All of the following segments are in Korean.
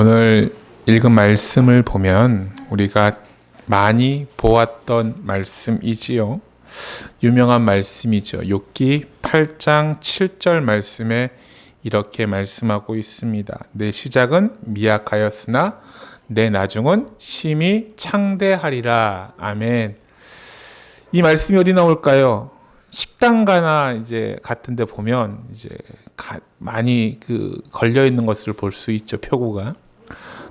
오늘 읽은 말씀을 보면 우리가 많이 보았던 말씀이지요. 유명한 말씀이죠. 욥기 8장 7절 말씀에 이렇게 말씀하고 있습니다. 내 시작은 미약하였으나 내 나중은 심히 창대하리라. 아멘. 이 말씀이 어디 나올까요? 식당가나 이제 같은 데 보면 이제 많이 걸려 있는 것을 볼 수 있죠. 표구가.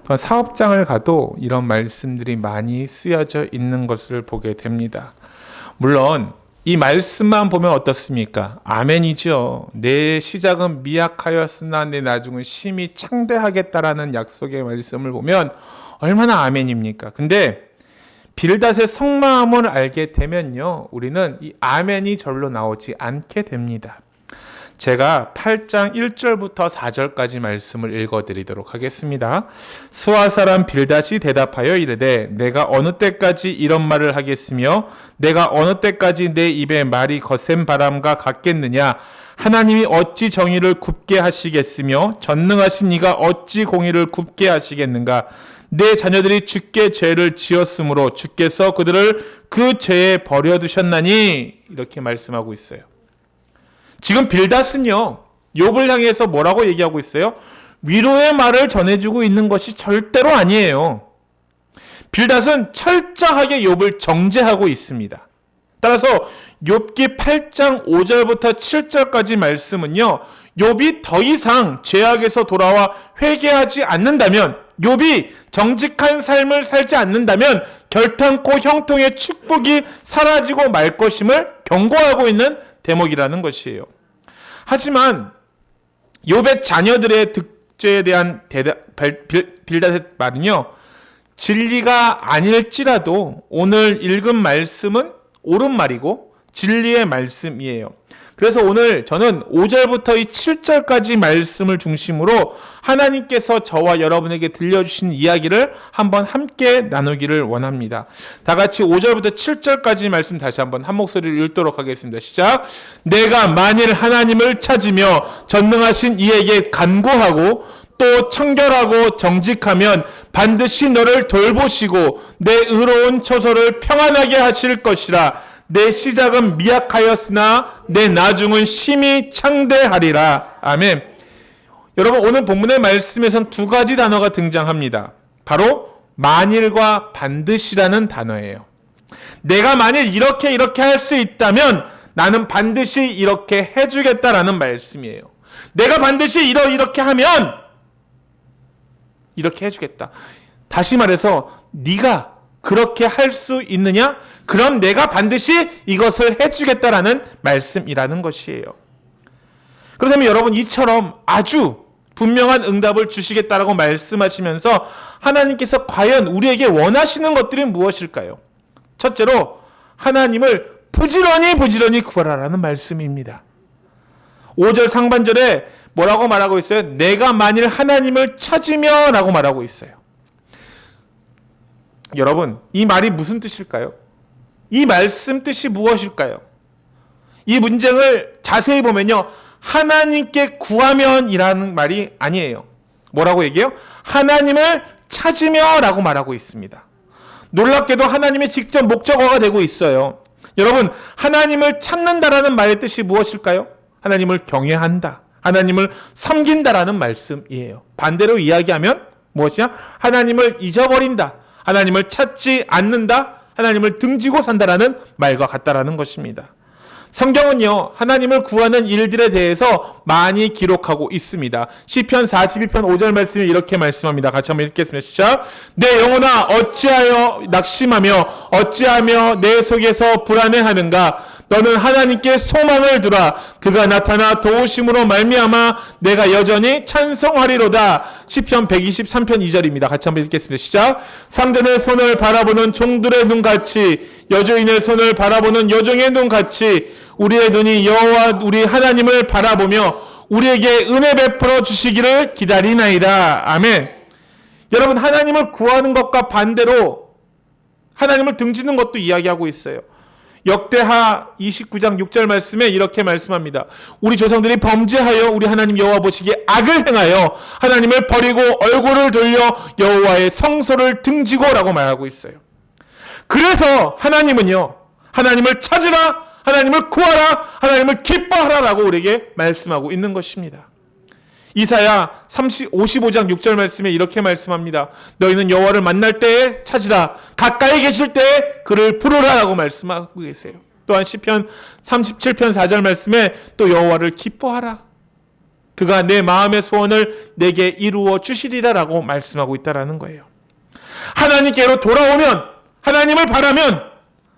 또한 사업장을 가도 이런 말씀들이 많이 쓰여져 있는 것을 보게 됩니다. 물론 이 말씀만 보면 어떻습니까? 아멘이죠. 내 시작은 미약하였으나 내 나중은 심히 창대하겠다라는 약속의 말씀을 보면 얼마나 아멘입니까? 근데 빌닷의 속마음을 알게 되면요, 우리는 이 아멘이 절로 나오지 않게 됩니다. 제가 8장 1절부터 4절까지 말씀을 읽어드리도록 하겠습니다. 수아 사람 빌닷이 대답하여 이르되 내가 어느 때까지 이런 말을 하겠으며 내가 어느 때까지 내 입에 말이 거센 바람과 같겠느냐. 하나님이 어찌 정의를 굽게 하시겠으며 전능하신 이가 어찌 공의를 굽게 하시겠는가. 내 자녀들이 주께 죄를 지었으므로 주께서 그들을 그 죄에 버려두셨나니. 이렇게 말씀하고 있어요. 지금 빌닷은요, 욥을 향해서 뭐라고 얘기하고 있어요? 위로의 말을 전해주고 있는 것이 절대로 아니에요. 빌닷은 철저하게 욥을 정죄하고 있습니다. 따라서 욥기 8장 5절부터 7절까지 말씀은요, 욥이 더 이상 죄악에서 돌아와 회개하지 않는다면, 욥이 정직한 삶을 살지 않는다면 결탄코 형통의 축복이 사라지고 말 것임을 경고하고 있는 대목이라는 것이에요. 하지만 욥의 자녀들의 득죄에 대한 빌닷의 말은요, 진리가 아닐지라도 오늘 읽은 말씀은 옳은 말이고 진리의 말씀이에요. 그래서 오늘 저는 5절부터 이 7절까지 말씀을 중심으로 하나님께서 저와 여러분에게 들려주신 이야기를 한번 함께 나누기를 원합니다. 다 같이 5절부터 7절까지 말씀 다시 한번 한 목소리로 읽도록 하겠습니다. 시작. 내가 만일 하나님을 찾으며 전능하신 이에게 간구하고 또 청결하고 정직하면 반드시 너를 돌보시고 내 의로운 처소를 평안하게 하실 것이라. 내 시작은 미약하였으나 내 나중은 심히 창대하리라. 아멘. 여러분, 오늘 본문의 말씀에선 두 가지 단어가 등장합니다. 바로 만일과 반드시라는 단어예요. 내가 만일 이렇게 할 수 있다면 나는 반드시 이렇게 해주겠다라는 말씀이에요. 내가 반드시 이렇게 하면 이렇게 해주겠다. 다시 말해서 네가 그렇게 할 수 있느냐? 그럼 내가 반드시 이것을 해주겠다라는 말씀이라는 것이에요. 그렇다면 여러분, 이처럼 아주 분명한 응답을 주시겠다라고 말씀하시면서 하나님께서 과연 우리에게 원하시는 것들이 무엇일까요? 첫째로 하나님을 부지런히 구하라라는 말씀입니다. 5절 상반절에 뭐라고 말하고 있어요? 내가 만일 하나님을 찾으며 라고 말하고 있어요. 여러분, 이 말이 무슨 뜻일까요? 이 말씀 뜻이 무엇일까요? 이 문장을 자세히 보면요, 하나님께 구하면이라는 말이 아니에요. 뭐라고 얘기해요? 하나님을 찾으며 라고 말하고 있습니다. 놀랍게도 하나님의 직접 목적어가 되고 있어요. 여러분, 하나님을 찾는다라는 말의 뜻이 무엇일까요? 하나님을 경외한다, 하나님을 섬긴다라는 말씀이에요. 반대로 이야기하면 무엇이냐? 하나님을 잊어버린다, 하나님을 찾지 않는다, 하나님을 등지고 산다라는 말과 같다라는 것입니다. 성경은요, 하나님을 구하는 일들에 대해서 많이 기록하고 있습니다. 시편 42편 5절 말씀이 이렇게 말씀합니다. 같이 한번 읽겠습니다. 시작. 내 영혼아 어찌하여 낙심하며 어찌하며 내 속에서 불안해하는가. 너는 하나님께 소망을 두라. 그가 나타나 도우심으로 말미암아 내가 여전히 찬송하리로다. 시편 123편 2절입니다. 같이 한번 읽겠습니다. 시작. 상전의 손을 바라보는 종들의 눈같이, 여주인의 손을 바라보는 여종의 눈같이 우리의 눈이 여호와 우리 하나님을 바라보며 우리에게 은혜 베풀어 주시기를 기다리나이다. 아멘. 여러분, 하나님을 구하는 것과 반대로 하나님을 등지는 것도 이야기하고 있어요. 역대하 29장 6절 말씀에 이렇게 말씀합니다. 우리 조상들이 범죄하여 우리 하나님 여호와 보시기에 악을 행하여 하나님을 버리고 얼굴을 돌려 여호와의 성소를 등지고라고 말하고 있어요. 그래서 하나님은요, 하나님을 찾으라, 하나님을 구하라, 하나님을 기뻐하라라고 우리에게 말씀하고 있는 것입니다. 이사야 55장 6절 말씀에 이렇게 말씀합니다. 너희는 여호와를 만날 때에 찾으라, 가까이 계실 때에 그를 부르라라고 말씀하고 계세요. 또한 시편 37편 4절 말씀에 또 여호와를 기뻐하라, 그가 내 마음의 소원을 내게 이루어 주시리라라고 말씀하고 있다라는 거예요. 하나님께로 돌아오면, 하나님을 바라면,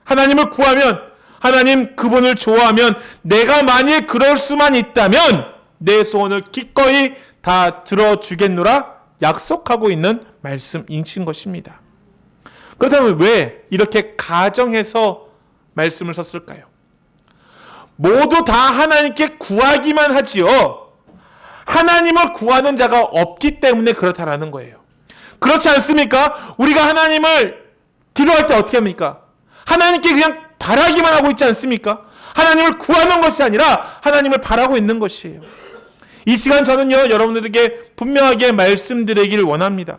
하나님을 구하면, 하나님 그분을 좋아하면, 내가 만일 그럴 수만 있다면 내 소원을 기꺼이 다 들어주겠노라 약속하고 있는 말씀이신 것입니다. 그렇다면 왜 이렇게 가정해서 말씀을 썼을까요? 모두 다 하나님께 구하기만 하지요, 하나님을 구하는 자가 없기 때문에 그렇다라는 거예요. 그렇지 않습니까? 우리가 하나님을 기도할 때 어떻게 합니까? 하나님께 그냥 바라기만 하고 있지 않습니까? 하나님을 구하는 것이 아니라 하나님을 바라고 있는 것이에요. 이 시간 저는요, 여러분들에게 분명하게 말씀드리기를 원합니다.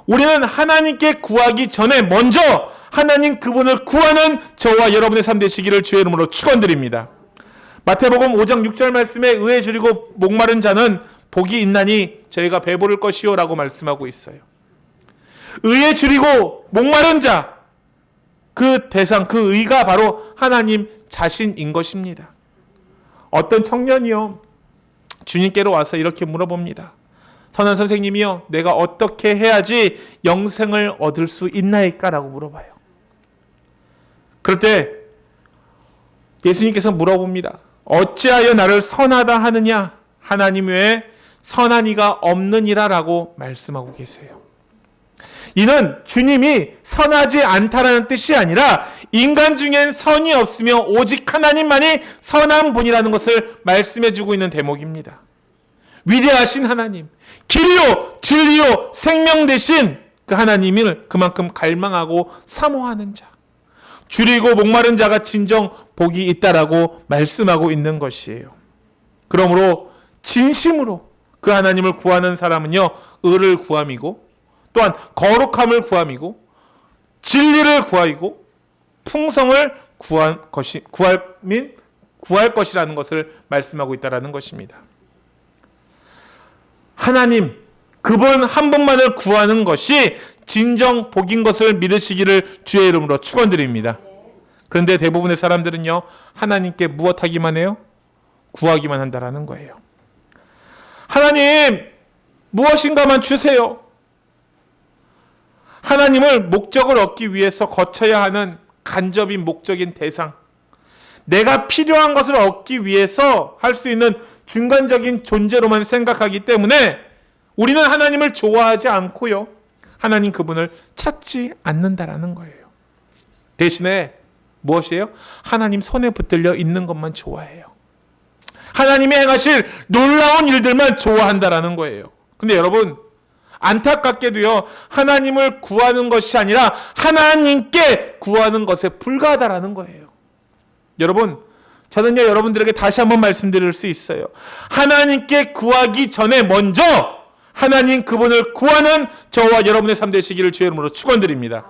우리는 하나님께 구하기 전에 먼저 하나님 그분을 구하는 저와 여러분의 삶 되시기를 주의 이름으로 축원드립니다. 마태복음 5장 6절 말씀에 의에 줄이고 목마른 자는 복이 있나니 저희가 배부를 것이요 라고 말씀하고 있어요. 의에 줄이고 목마른 자, 그 대상, 그 의가 바로 하나님 자신인 것입니다. 어떤 청년이요, 주님께로 와서 이렇게 물어봅니다. 선한 선생님이요, 내가 어떻게 해야지 영생을 얻을 수 있나이까? 라고 물어봐요. 그럴 때 예수님께서 물어봅니다. 어찌하여 나를 선하다 하느냐? 하나님 외에 선한 이가 없느니라 라고 말씀하고 계세요. 이는 주님이 선하지 않다라는 뜻이 아니라 인간 중엔 선이 없으며 오직 하나님만이 선한 분이라는 것을 말씀해주고 있는 대목입니다. 위대하신 하나님, 길이요 진리요 생명 되신 그 하나님을 그만큼 갈망하고 사모하는 자, 줄이고 목마른 자가 진정 복이 있다라고 말씀하고 있는 것이에요. 그러므로 진심으로 그 하나님을 구하는 사람은요, 의를 구함이고 또한 거룩함을 구함이고 진리를 구하이고 풍성을 구할 것이라는 것을 말씀하고 있다라는 것입니다. 하나님, 그분 한 분만을 구하는 것이 진정 복인 것을 믿으시기를 주의 이름으로 축원드립니다. 그런데 대부분의 사람들은요, 하나님께 무엇하기만 해요? 구하기만 한다라는 거예요. 하나님, 무엇인가만 주세요. 하나님을 목적을 얻기 위해서 거쳐야 하는 간접인 목적인 대상, 내가 필요한 것을 얻기 위해서 할 수 있는 중간적인 존재로만 생각하기 때문에 우리는 하나님을 좋아하지 않고요, 하나님 그분을 찾지 않는다라는 거예요. 대신에 무엇이에요? 하나님 손에 붙들려 있는 것만 좋아해요. 하나님이 행하실 놀라운 일들만 좋아한다라는 거예요. 근데 여러분, 안타깝게도요, 하나님을 구하는 것이 아니라 하나님께 구하는 것에 불과하다라는 거예요. 여러분, 저는요, 여러분들에게 다시 한번 말씀드릴 수 있어요. 하나님께 구하기 전에 먼저 하나님 그분을 구하는 저와 여러분의 삶 되시기를 주의 이름으로 축원드립니다.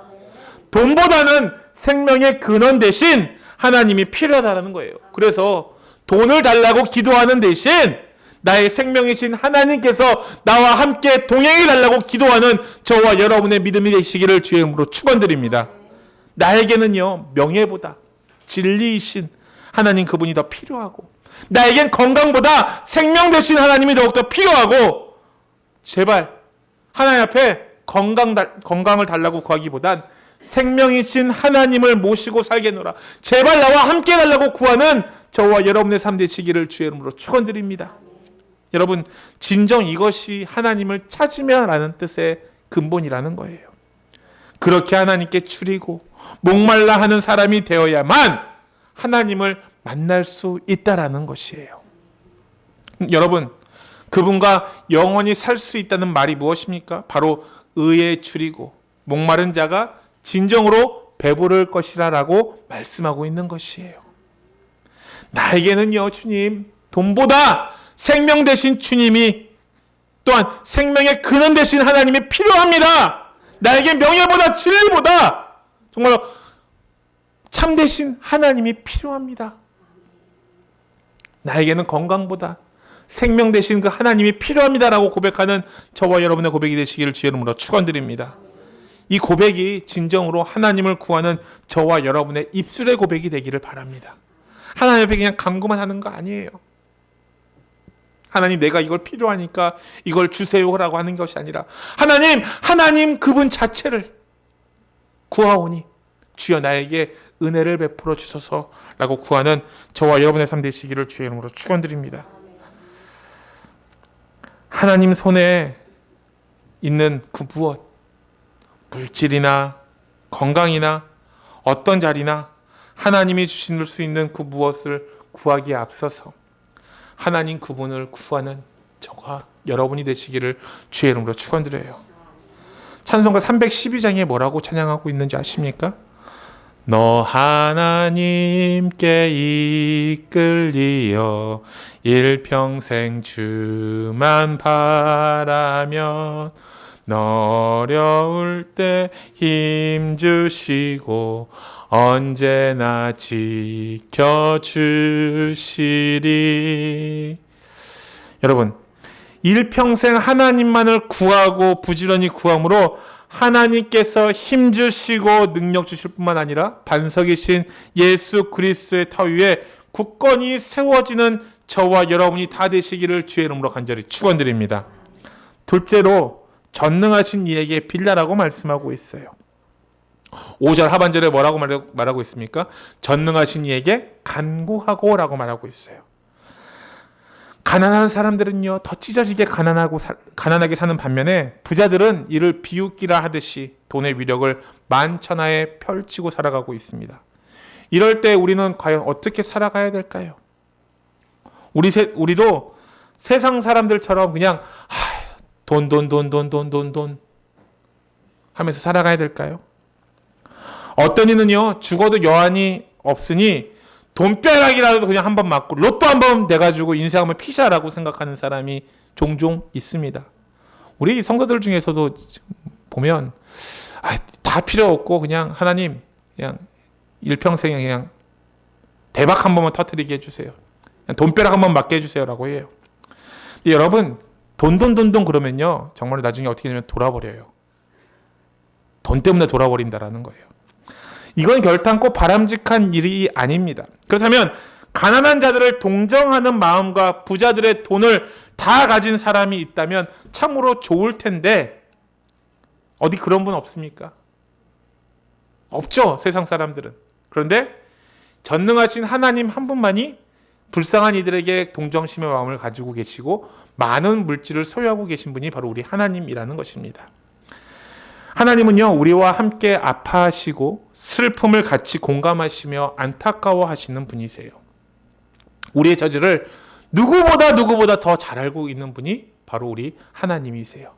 돈보다는 생명의 근원 대신 하나님이 필요하다는 거예요. 그래서 돈을 달라고 기도하는 대신 나의 생명이신 하나님께서 나와 함께 동행해 달라고 기도하는 저와 여러분의 믿음이 되시기를 주의 이름으로 축원드립니다. 나에게는요, 명예보다 진리이신 하나님 그분이 더 필요하고, 나에겐 건강보다 생명 되신 하나님이 더욱더 필요하고, 제발 하나님 앞에 건강을 달라고 구하기보단 생명이신 하나님을 모시고 살겠노라, 제발 나와 함께 달라고 구하는 저와 여러분의 삶 되시기를 주의 이름으로 축원드립니다. 여러분, 진정 이것이 하나님을 찾으며라는 뜻의 근본이라는 거예요. 그렇게 하나님께 추리고 목말라 하는 사람이 되어야만 하나님을 만날 수 있다라는 것이에요. 여러분, 그분과 영원히 살 수 있다는 말이 무엇입니까? 바로 의에 추리고 목마른 자가 진정으로 배부를 것이라 라고 말씀하고 있는 것이에요. 나에게는요, 주님, 돈보다 생명 되신 주님이, 또한 생명의 근원 되신 하나님이 필요합니다. 나에게 명예보다 진리보다 정말로 참되신 하나님이 필요합니다. 나에게는 건강보다 생명 되신 그 하나님이 필요합니다라고 고백하는 저와 여러분의 고백이 되시기를 주의 이름으로 축원드립니다. 이 고백이 진정으로 하나님을 구하는 저와 여러분의 입술의 고백이 되기를 바랍니다. 하나님 앞에 그냥 간구만 하는 거 아니에요. 하나님, 내가 이걸 필요하니까 이걸 주세요라고 하는 것이 아니라 하나님 그분 자체를 구하오니 주여 나에게 은혜를 베풀어 주소서라고 구하는 저와 여러분의 삶 되시기를 주의 이름으로 축원드립니다. 하나님 손에 있는 그 무엇, 물질이나 건강이나 어떤 자리나 하나님이 주실 수 있는 그 무엇을 구하기에 앞서서 하나님 그분을 구하는 저와 여러분이 되시기를 주의 이름으로 축원드려요. 찬송가 312장에 뭐라고 찬양하고 있는지 아십니까? 너 하나님께 이끌리어 일평생 주만 바라면 어려울 때 힘주시고 언제나 지켜주시리. 여러분, 일평생 하나님만을 구하고 부지런히 구함으로 하나님께서 힘주시고 능력 주실 뿐만 아니라 반석이신 예수 그리스도의 터 위에 굳건히 세워지는 저와 여러분이 다 되시기를 주의 이름으로 간절히 축원드립니다. 둘째로 전능하신 이에게 빌라라고 말씀하고 있어요. 5절 하반절에 뭐라고 말하고 있습니까? 전능하신 이에게 간구하고 라고 말하고 있어요. 가난한 사람들은요, 더 찢어지게 가난하게 사는 반면에 부자들은 이를 비웃기라 하듯이 돈의 위력을 만천하에 펼치고 살아가고 있습니다. 이럴 때 우리는 과연 어떻게 살아가야 될까요? 우리도 세상 사람들처럼 그냥 돈 하면서 살아가야 될까요? 어떤 이는요, 죽어도 여한이 없으니 돈벼락이라도 그냥 한번 맞고 로또 한번 내가지고 인생 한번 피자라고 생각하는 사람이 종종 있습니다. 우리 성도들 중에서도 보면 다 필요 없고 그냥 하나님 그냥 일평생에 그냥 대박 한 번만 터뜨리게 해주세요. 돈벼락 한번 맞게 해주세요라고 해요. 근데 여러분, 돈 그러면요, 정말 나중에 어떻게 되면 돌아버려요. 돈 때문에 돌아버린다라는 거예요. 이건 결단코 바람직한 일이 아닙니다. 그렇다면 가난한 자들을 동정하는 마음과 부자들의 돈을 다 가진 사람이 있다면 참으로 좋을 텐데 어디 그런 분 없습니까? 없죠, 세상 사람들은. 그런데 전능하신 하나님 한 분만이 불쌍한 이들에게 동정심의 마음을 가지고 계시고 많은 물질을 소유하고 계신 분이 바로 우리 하나님이라는 것입니다. 하나님은요, 우리와 함께 아파하시고 슬픔을 같이 공감하시며 안타까워하시는 분이세요. 우리의 저주를 누구보다 더 잘 알고 있는 분이 바로 우리 하나님이세요.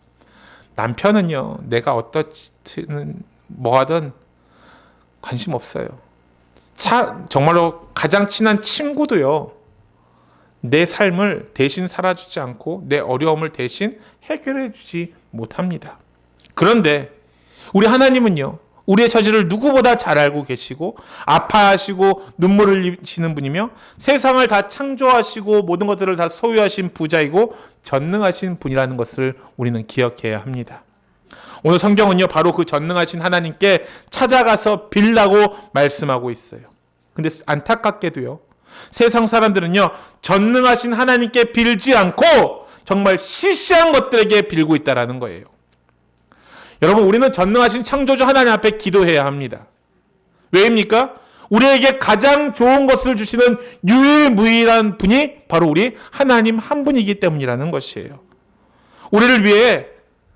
남편은요, 내가 어떻든 뭐하든 관심 없어요. 정말로 가장 친한 친구도요, 내 삶을 대신 살아주지 않고 내 어려움을 대신 해결해주지 못합니다. 그런데 우리 하나님은요, 우리의 처지를 누구보다 잘 알고 계시고 아파하시고 눈물을 흘리시는 분이며 세상을 다 창조하시고 모든 것들을 다 소유하신 부자이고 전능하신 분이라는 것을 우리는 기억해야 합니다. 오늘 성경은요, 바로 그 전능하신 하나님께 찾아가서 빌라고 말씀하고 있어요. 근데 안타깝게도요, 세상 사람들은요, 전능하신 하나님께 빌지 않고 정말 시시한 것들에게 빌고 있다라는 거예요. 여러분, 우리는 전능하신 창조주 하나님 앞에 기도해야 합니다. 왜입니까? 우리에게 가장 좋은 것을 주시는 유일무이한 분이 바로 우리 하나님 한 분이기 때문이라는 것이에요. 우리를 위해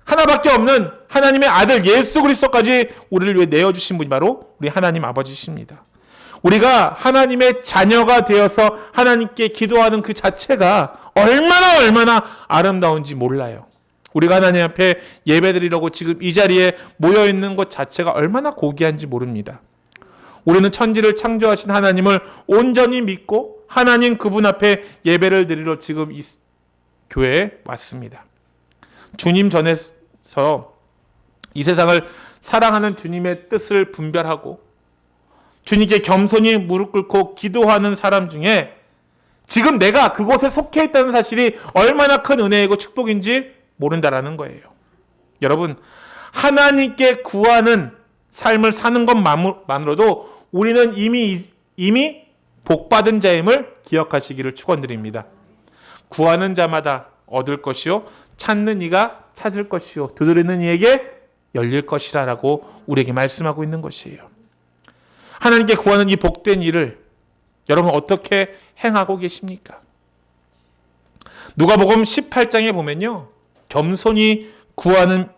하나밖에 없는 하나님의 아들 예수 그리스도까지 우리를 위해 내어주신 분이 바로 우리 하나님 아버지십니다. 우리가 하나님의 자녀가 되어서 하나님께 기도하는 그 자체가 얼마나 아름다운지 몰라요. 우리가 하나님 앞에 예배드리려고 지금 이 자리에 모여있는 것 자체가 얼마나 고귀한지 모릅니다. 우리는 천지를 창조하신 하나님을 온전히 믿고 하나님 그분 앞에 예배를 드리러 지금 이 교회에 왔습니다. 주님 전에서 이 세상을 사랑하는 주님의 뜻을 분별하고 주님께 겸손히 무릎 꿇고 기도하는 사람 중에 지금 내가 그곳에 속해 있다는 사실이 얼마나 큰 은혜이고 축복인지 모른다라는 거예요. 여러분, 하나님께 구하는 삶을 사는 것만으로도 우리는 이미 복받은 자임을 기억하시기를 축원드립니다. 구하는 자마다 얻을 것이요 찾는 이가 찾을 것이요 두드리는 이에게 열릴 것이라고 우리에게 말씀하고 있는 것이에요. 하나님께 구하는 이 복된 일을 여러분 어떻게 행하고 계십니까? 누가복음 18장에 보면요, 겸손히 구하면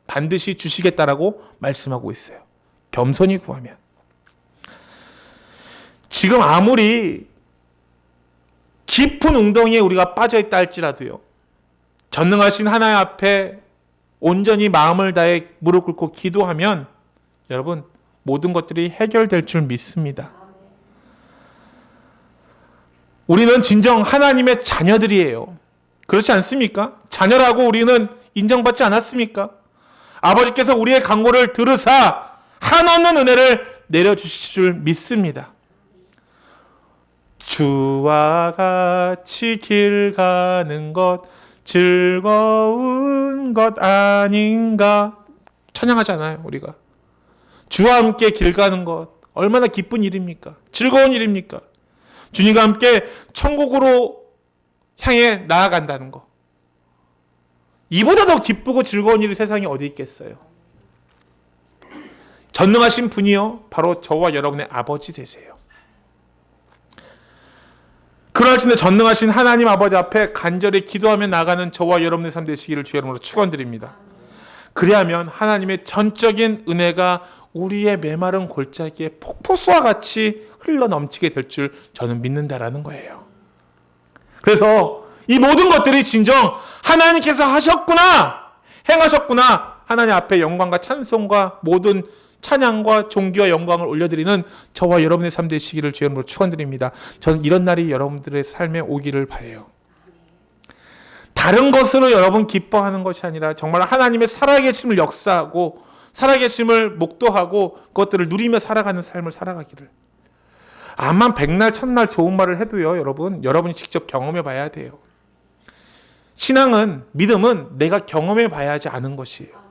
반드시 주시겠다라고 말씀하고 있어요. 겸손히 구하면. 지금 아무리 깊은 웅덩이에 우리가 빠져있다 할지라도요, 전능하신 하나님 앞에 온전히 마음을 다해 무릎 꿇고 기도하면 여러분 모든 것들이 해결될 줄 믿습니다. 우리는 진정 하나님의 자녀들이에요. 그렇지 않습니까? 자녀라고 우리는 인정받지 않았습니까? 아버지께서 우리의 간구를 들으사 한없는 은혜를 내려주실 줄 믿습니다. 주와 같이 길 가는 것 즐거운 것 아닌가? 찬양하잖아요, 우리가. 주와 함께 길 가는 것 얼마나 기쁜 일입니까? 즐거운 일입니까? 주님과 함께 천국으로 향해 나아간다는 것. 이보다 더 기쁘고 즐거운 일이 세상에 어디 있겠어요? 전능하신 분이요, 바로 저와 여러분의 아버지 되세요. 그러하신데 전능하신 하나님 아버지 앞에 간절히 기도하며 나가는 저와 여러분의 삶 되시기를 주의 이름으로 축원드립니다. 그리하면 하나님의 전적인 은혜가 우리의 메마른 골짜기에 폭포수와 같이 흘러 넘치게 될 줄 저는 믿는다라는 거예요. 그래서 이 모든 것들이 진정 하나님께서 하셨구나, 행하셨구나, 하나님 앞에 영광과 찬송과 모든 찬양과 존귀와 영광을 올려드리는 저와 여러분의 삶 되시기를 주의 이름으로 축원드립니다. 저는 이런 날이 여러분들의 삶에 오기를 바라요. 다른 것으로 여러분 기뻐하는 것이 아니라 정말 하나님의 살아계심을 역사하고 살아계심을 목도하고 그것들을 누리며 살아가는 삶을 살아가기를. 암만 백날 천날 좋은 말을 해도요, 여러분이 직접 경험해 봐야 돼요. 신앙은, 믿음은 내가 경험해 봐야지 아는 것이에요.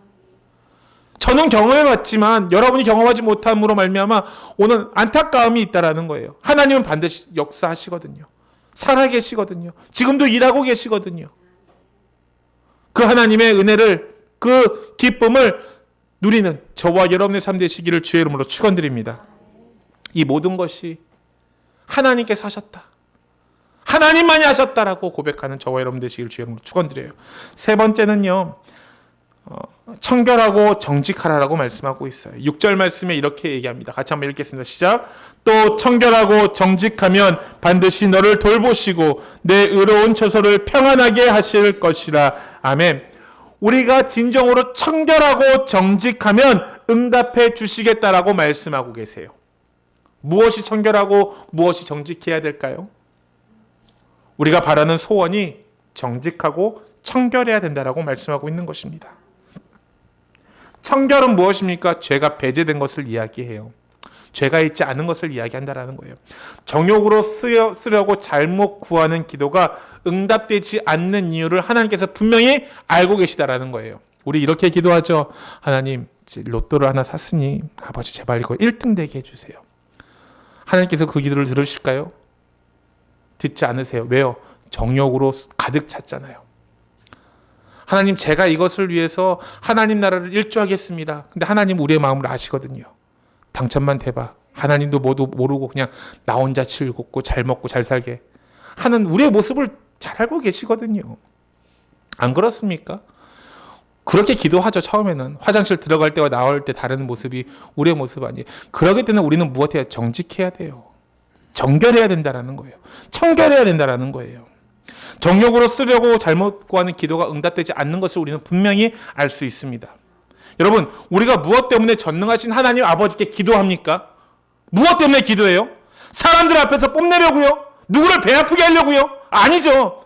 저는 경험해봤지만 여러분이 경험하지 못함으로 말미암아 오늘 안타까움이 있다라는 거예요. 하나님은 반드시 역사하시거든요. 살아계시거든요. 지금도 일하고 계시거든요. 그 하나님의 은혜를, 그 기쁨을 누리는 저와 여러분의 삶 되시기를 주의 이름으로 축원드립니다. 이 모든 것이 하나님께서 하셨다, 하나님만이 하셨다라고 고백하는 저와 여러분 되시기를 주의 이름으로 축원드려요. 세 번째는요, 청결하고 정직하라라고 말씀하고 있어요. 6절 말씀에 이렇게 얘기합니다. 같이 한번 읽겠습니다. 시작. 또 청결하고 정직하면 반드시 너를 돌보시고 내 의로운 처소를 평안하게 하실 것이라. 아멘. 우리가 진정으로 청결하고 정직하면 응답해 주시겠다라고 말씀하고 계세요. 무엇이 청결하고 무엇이 정직해야 될까요? 우리가 바라는 소원이 정직하고 청결해야 된다라고 말씀하고 있는 것입니다. 청결은 무엇입니까? 죄가 배제된 것을 이야기해요. 죄가 있지 않은 것을 이야기한다라는 거예요. 정욕으로 쓰려고 잘못 구하는 기도가 응답되지 않는 이유를 하나님께서 분명히 알고 계시다라는 거예요. 우리 이렇게 기도하죠. 하나님, 로또를 하나 샀으니 아버지 제발 이거 1등 되게 해주세요. 하나님께서 그 기도를 들으실까요? 듣지 않으세요. 왜요? 정욕으로 가득 찼잖아요. 하나님, 제가 이것을 위해서 하나님 나라를 일조하겠습니다. 근데 하나님 우리의 마음을 아시거든요. 당첨만 돼봐. 하나님도 모르고 그냥 나 혼자 즐겁고 잘 먹고 잘 살게 하는 우리의 모습을 잘 알고 계시거든요. 안 그렇습니까? 그렇게 기도하죠. 처음에는 화장실 들어갈 때와 나올 때 다른 모습이 우리의 모습 아니에요. 그러기 때문에 우리는 무엇해야 정직해야 돼요. 정결해야 된다라는 거예요. 청결해야 된다라는 거예요. 정욕으로 쓰려고 잘못 구하는 기도가 응답되지 않는 것을 우리는 분명히 알 수 있습니다. 여러분, 우리가 무엇 때문에 전능하신 하나님 아버지께 기도합니까? 무엇 때문에 기도해요? 사람들 앞에서 뽐내려고요? 누구를 배 아프게 하려고요? 아니죠.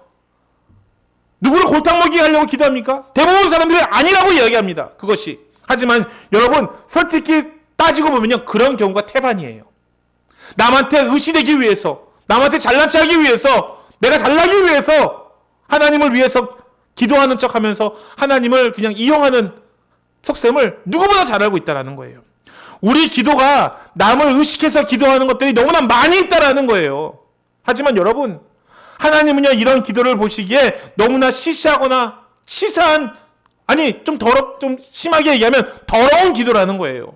누구를 골탕 먹이게 하려고 기도합니까? 대부분 사람들이 아니라고 이야기합니다. 그것이. 하지만 여러분 솔직히 따지고 보면요, 그런 경우가 태반이에요. 남한테 의시되기 위해서, 남한테 잘난 척하기 위해서, 내가 잘나기 위해서 하나님을 위해서 기도하는 척하면서 하나님을 그냥 이용하는 속셈을 누구보다 잘 알고 있다는 거예요. 우리 기도가 남을 의식해서 기도하는 것들이 너무나 많이 있다는 거예요. 하지만 여러분, 하나님은요, 이런 기도를 보시기에 너무나 시시하거나 치사한, 아니 좀 심하게 얘기하면 더러운 기도라는 거예요.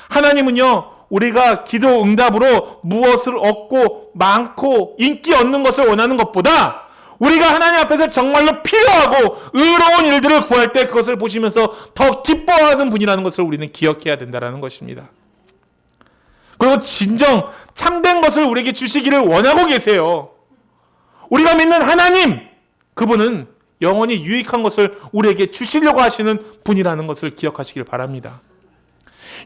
하나님은요, 우리가 기도 응답으로 무엇을 얻고 많고 인기 얻는 것을 원하는 것보다 우리가 하나님 앞에서 정말로 필요하고 의로운 일들을 구할 때 그것을 보시면서 더 기뻐하는 분이라는 것을 우리는 기억해야 된다는 것입니다. 그리고 진정 참된 것을 우리에게 주시기를 원하고 계세요. 우리가 믿는 하나님, 그분은 영원히 유익한 것을 우리에게 주시려고 하시는 분이라는 것을 기억하시길 바랍니다.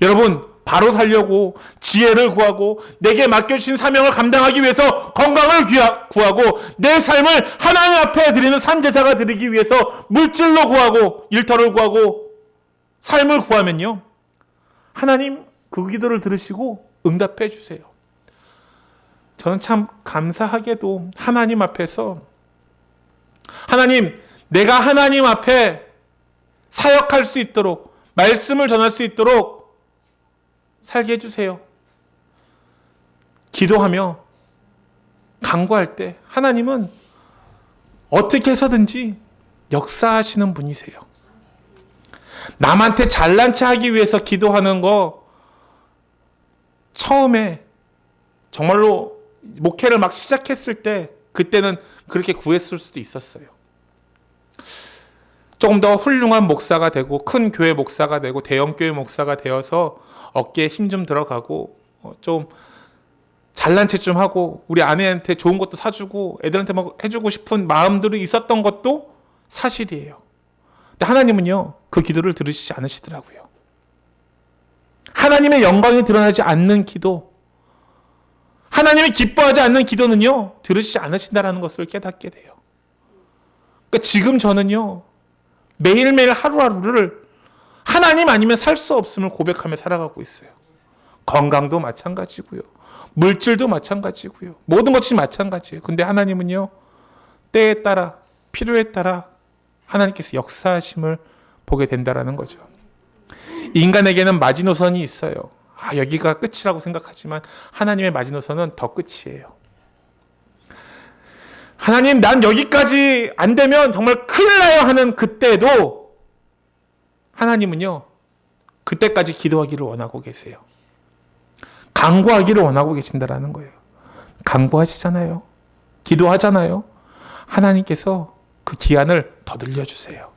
여러분, 바로 살려고 지혜를 구하고 내게 맡겨주신 사명을 감당하기 위해서 건강을 구하고 내 삶을 하나님 앞에 드리는 산제사가 드리기 위해서 물질로 구하고 일터를 구하고 삶을 구하면요, 하나님 그 기도를 들으시고 응답해 주세요. 저는 참 감사하게도 하나님 앞에서, 하나님, 내가 하나님 앞에 사역할 수 있도록, 말씀을 전할 수 있도록 살게 해주세요. 기도하며 간구할 때 하나님은 어떻게 해서든지 역사하시는 분이세요. 남한테 잘난 체 하기 위해서 기도하는 거, 처음에 정말로 목회를 막 시작했을 때 그때는 그렇게 구했을 수도 있었어요. 조금 더 훌륭한 목사가 되고 큰 교회 목사가 되고 대형 교회 목사가 되어서 어깨에 힘 좀 들어가고 좀 잘난 체 좀 하고 우리 아내한테 좋은 것도 사주고 애들한테 막 해주고 싶은 마음들이 있었던 것도 사실이에요. 근데 하나님은요, 그 기도를 들으시지 않으시더라고요. 하나님의 영광이 드러나지 않는 기도, 하나님이 기뻐하지 않는 기도는요, 들으시지 않으신다는 것을 깨닫게 돼요. 그러니까 지금 저는요, 매일매일 하루하루를 하나님 아니면 살 수 없음을 고백하며 살아가고 있어요. 건강도 마찬가지고요, 물질도 마찬가지고요, 모든 것이 마찬가지예요. 근데 하나님은요, 때에 따라 필요에 따라 하나님께서 역사하심을 보게 된다는 거죠. 인간에게는 마지노선이 있어요. 여기가 끝이라고 생각하지만 하나님의 마지노선은 더 끝이에요. 하나님, 난 여기까지 안 되면 정말 큰일 나요 하는 그때도 하나님은요, 그때까지 기도하기를 원하고 계세요. 간구하기를 원하고 계신다라는 거예요. 간구하시잖아요. 기도하잖아요. 하나님께서 그 기한을 더 늘려주세요.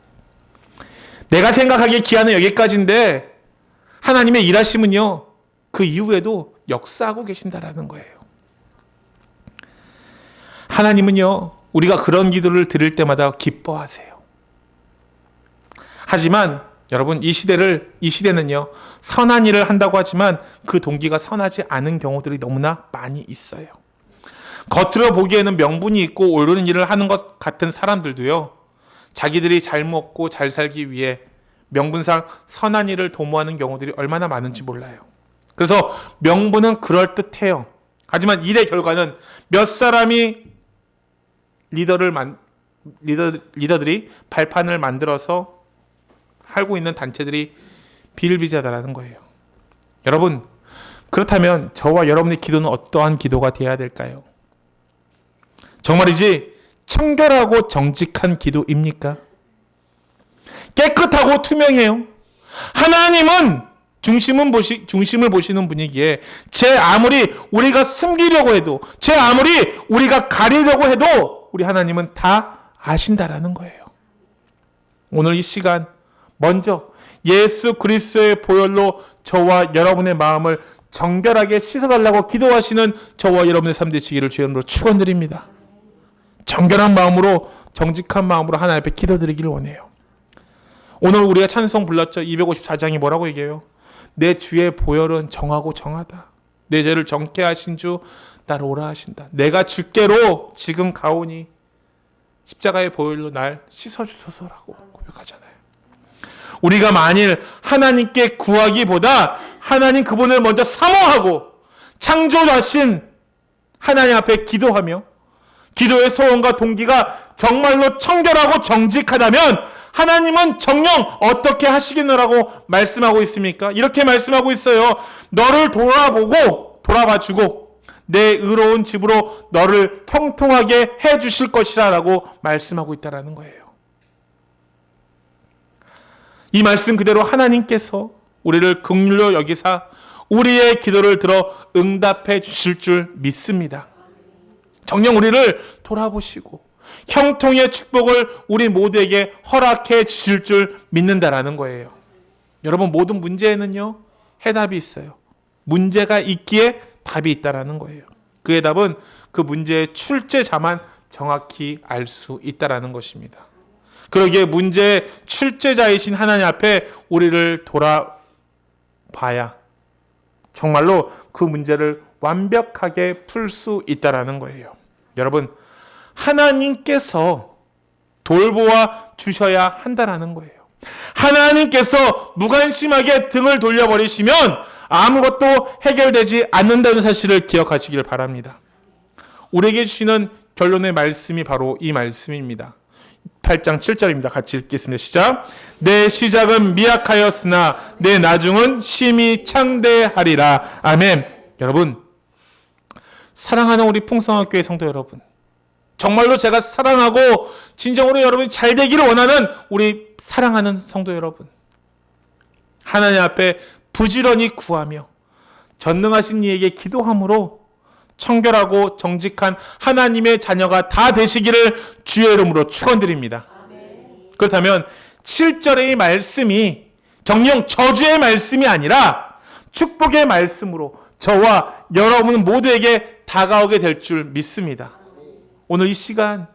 내가 생각하기에 기한은 여기까지인데 하나님의 일하심은요, 그 이후에도 역사하고 계신다라는 거예요. 하나님은요, 우리가 그런 기도를 드릴 때마다 기뻐하세요. 하지만 여러분, 이 시대는요, 선한 일을 한다고 하지만 그 동기가 선하지 않은 경우들이 너무나 많이 있어요. 겉으로 보기에는 명분이 있고 옳은 일을 하는 것 같은 사람들도요, 자기들이 잘 먹고 잘 살기 위해 명분상 선한 일을 도모하는 경우들이 얼마나 많은지 몰라요. 그래서 명분은 그럴듯해요. 하지만 일의 결과는 몇 사람이 리더들이 발판을 만들어서 하고 있는 단체들이 비일비재하다는 거예요. 여러분, 그렇다면 저와 여러분의 기도는 어떠한 기도가 되어야 될까요? 정말이지 청결하고 정직한 기도입니까? 깨끗하고 투명해요. 하나님은 중심을 보시는 분이기에 제 아무리 우리가 숨기려고 해도, 제 아무리 우리가 가리려고 해도 우리 하나님은 다 아신다라는 거예요. 오늘 이 시간 먼저 예수 그리스도의 보혈로 저와 여러분의 마음을 정결하게 씻어달라고 기도하시는 저와 여러분의 삶 되시기를 주의 이름으로 축원드립니다. 정결한 마음으로, 정직한 마음으로 하나님 앞에 기도드리기를 원해요. 오늘 우리가 찬송 불렀죠. 254장이 뭐라고 얘기해요? 내 주의 보혈은 정하고 정하다. 내 죄를 정케 하신 주 나를 오라 하신다. 내가 주께로 지금 가오니 십자가의 보혈로 날 씻어주소서라고 고백하잖아요. 우리가 만일 하나님께 구하기보다 하나님 그분을 먼저 사모하고 창조자신 하나님 앞에 기도하며 기도의 소원과 동기가 정말로 청결하고 정직하다면 하나님은 정녕 어떻게 하시겠노라고 말씀하고 있습니까? 이렇게 말씀하고 있어요. 너를 돌아봐주고 내 의로운 집으로 너를 형통하게 해주실 것이라 라고 말씀하고 있다는 거예요. 이 말씀 그대로 하나님께서 우리를 긍휼로 여기사 우리의 기도를 들어 응답해 주실 줄 믿습니다. 정녕 우리를 돌아보시고 형통의 축복을 우리 모두에게 허락해 주실 줄 믿는다라는 거예요. 여러분, 모든 문제에는요 해답이 있어요. 문제가 있기에 답이 있다라는 거예요. 그의 답은 그 문제의 출제자만 정확히 알 수 있다라는 것입니다. 그러기에 문제의 출제자이신 하나님 앞에 우리를 돌아봐야 정말로 그 문제를 완벽하게 풀 수 있다라는 거예요. 여러분, 하나님께서 돌보아 주셔야 한다라는 거예요. 하나님께서 무관심하게 등을 돌려버리시면 아무것도 해결되지 않는다는 사실을 기억하시길 바랍니다. 우리에게 주시는 결론의 말씀이 바로 이 말씀입니다. 8장 7절입니다. 같이 읽겠습니다. 시작. 내 시작은 미약하였으나 내 나중은 심히 창대하리라. 아멘. 여러분, 사랑하는 우리 풍성학교의 성도 여러분, 정말로 제가 사랑하고 진정으로 여러분이 잘 되기를 원하는 우리 사랑하는 성도 여러분, 하나님 앞에 부지런히 구하며 전능하신 이에게 기도함으로 청결하고 정직한 하나님의 자녀가 다 되시기를 주의 이름으로 축원드립니다. 그렇다면 7절의 이 말씀이 정녕 저주의 말씀이 아니라 축복의 말씀으로 저와 여러분 모두에게 다가오게 될 줄 믿습니다. 오늘 이 시간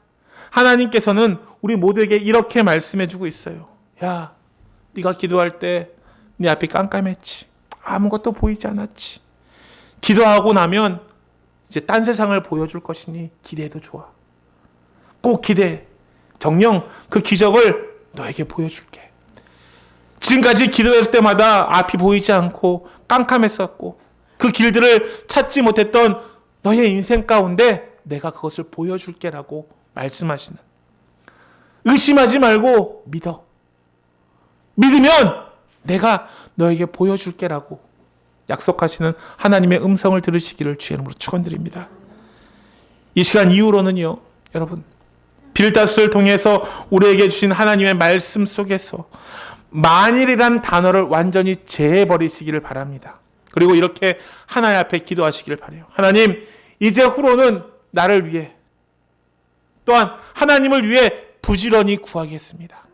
하나님께서는 우리 모두에게 이렇게 말씀해 주고 있어요. 야, 네가 기도할 때 네 앞이 깜깜했지. 아무것도 보이지 않았지. 기도하고 나면 이제 딴 세상을 보여줄 것이니 기대해도 좋아. 꼭 기대해. 정녕 그 기적을 너에게 보여줄게. 지금까지 기도했을 때마다 앞이 보이지 않고 깜깜했었고 그 길들을 찾지 못했던 너의 인생 가운데 내가 그것을 보여줄게라고 말씀하시는, 의심하지 말고 믿어. 믿으면 내가 너에게 보여줄게라고 약속하시는 하나님의 음성을 들으시기를 주의 이름으로 축원드립니다. 이 시간 이후로는요, 여러분, 빌닷을 통해서 우리에게 주신 하나님의 말씀 속에서 만일이란 단어를 완전히 제해버리시기를 바랍니다. 그리고 이렇게 하나님 앞에 기도하시기를 바라요. 하나님, 이제 후로는 나를 위해 또한 하나님을 위해 부지런히 구하겠습니다.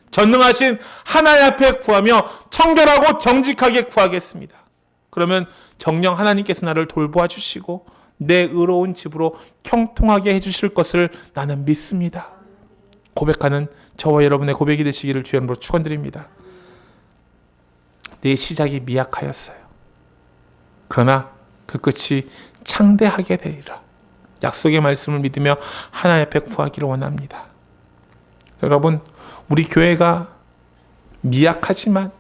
전능하신 하나님 앞에 구하며 청결하고 정직하게 구하겠습니다. 그러면 정녕 하나님께서 나를 돌보아 주시고 내 의로운 집으로 형통하게 해주실 것을 나는 믿습니다. 고백하는 저와 여러분의 고백이 되시기를 주의 이름으로 축원드립니다. 내 시작이 미약하였어요. 그러나 그 끝이 창대하게 되리라. 약속의 말씀을 믿으며 하나님 앞에 구하기를 원합니다. 여러분, 우리 교회가 미약하지만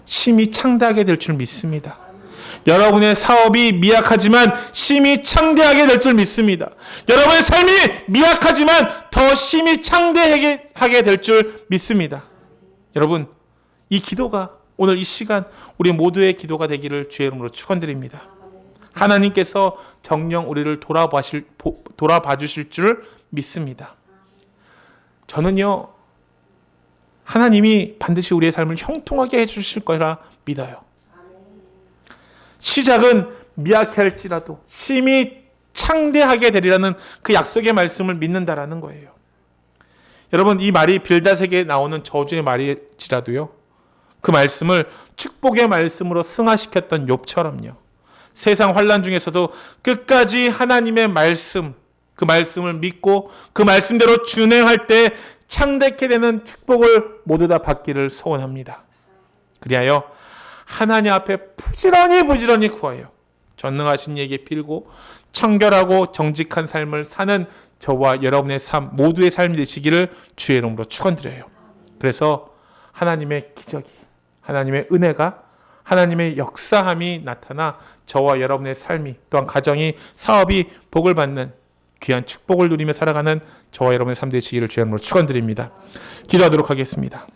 심히 창대하게 될 줄 믿습니다. 여러분의 사업이 미약하지만 심히 창대하게 될 줄 믿습니다. 여러분의 삶이 미약하지만 더 심히 창대하게 될 줄 믿습니다. 여러분, 이 기도가 오늘 이 시간 우리 모두의 기도가 되기를 주의 이름으로 축원드립니다. 하나님께서 정녕 우리를 돌아봐 주실 줄 믿습니다. 저는요, 하나님이 반드시 우리의 삶을 형통하게 해주실 거라 믿어요. 시작은 미약할지라도 심히 창대하게 되리라는 그 약속의 말씀을 믿는다라는 거예요. 여러분, 이 말이 빌닷에게 나오는 저주의 말일지라도요, 그 말씀을 축복의 말씀으로 승화시켰던 욥처럼요, 세상 환난 중에서도 끝까지 하나님의 말씀, 그 말씀을 믿고 그 말씀대로 준행할 때 창대케 되는 축복을 모두 다 받기를 소원합니다. 그리하여 하나님 앞에 부지런히 구하여 전능하신 이에게 빌고 청결하고 정직한 삶을 사는 저와 여러분의 삶 모두의 삶이 되시기를 주의 이름으로 축원드려요. 그래서 하나님의 기적이, 하나님의 은혜가, 하나님의 역사함이 나타나 저와 여러분의 삶이, 또한 가정이, 사업이 복을 받는 귀한 축복을 누리며 살아가는 저와 여러분의 삶 되시기를 주의 이름으로 축원드립니다. 기도하도록 하겠습니다.